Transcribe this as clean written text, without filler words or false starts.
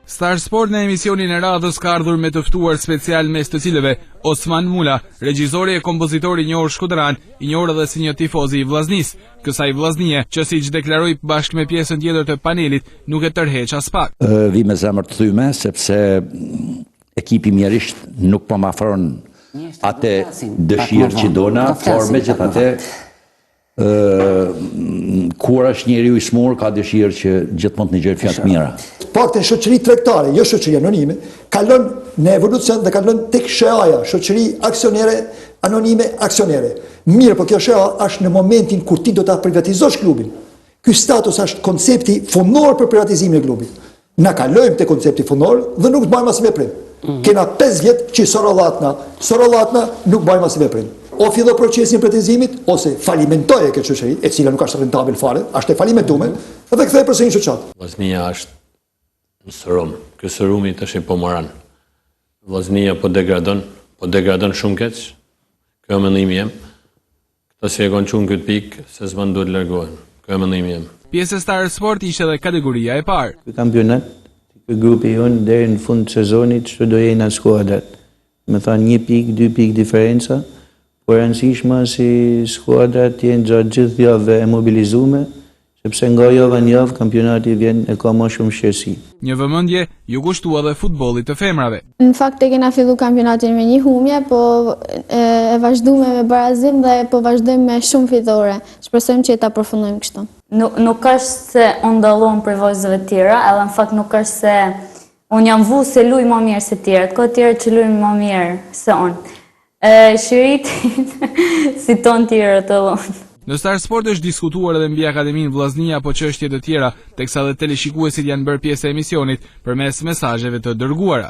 Star Sport në emisionin e radhës ka ardhur me të ftuar special mes të cilëve Osman Mula, regjizori e kompozitori i njohur shkodran, i njohur edhe si një tifoz i Vllaznisë. Kësaj vllaznie, që siç deklaroi bashkë me pjesën tjetër të panelit, nuk e tërheq as pak. Vi me zemër të thyme sepse ekipi mjerisht nuk po më afron atë dëshirë që dona, por megjithatë kur është njeriu i smur ka dëshirë që gjithmonë të nxjerrë fjalë të mira. Pakte shoqëri tregtare, jo shoqëri anonime, kalon në evolucion dhe kalon tek SHA-ja, shoqëri aksionere, anonime aksionere. Mirë, po kjo SHA është në momentin kur ti do ta privatizosh klubin. Ky status është koncepti fundor për privatizimin e klubit. Na kalojmë te koncepti fundor dhe nuk bëjmë as veprim. Kena 5 vjet që sorollatna nuk bëjmë as veprim. O fillo procesin privatizimit ose falimentoje këtë shoqëri, e cila nuk është rentabel fare, është e falimentuar, dhe kthej përsëri në shoqat. Vllaznia është në sërum. Ky sërumi tash po moran. Vllaznia po degradon shumë keq. Kjo është mendimi im. Këto si e kanë çun këtë pikë se s'van duhet largohen. Kjo është mendimi im. Pjesë e Star Sport ishte edhe kategoria e parë. Ky kampionat, ky grupi jon deri në fund të sezonit çdo do jenë skuadrat. Me thënë 1 pikë, 2 pikë diferenca. Por e rëndësishme si skuadrat të jenë gjatë gjithë javëve e mobilizume, sepse nga java në javë kampionati vjen e ka më shumë shqetësi. Një vëmendje ju kushtua edhe futbollit të femrave. Në fakt e kena fillu kampionatin me 1 humje, po e vazhdume me barazim dhe po vazhdojmë me shumë fitore. Shpresojmë që ta përfundojmë kështu. Nuk është se unë dallon për vajzave të tjera, edhe në fakt nuk është se unë jam vu se luj më mirë se tjerët, ka tjerë që luj më mirë se unë. Shiritin si ton tjera të lonë. Në Star Sport është diskutuar edhe mbi Akademinë Vllaznia apo çështje të tjera, teksa edhe teleshikuesit janë bërë pjesë e emisionit përmes mesazheve të dërguara.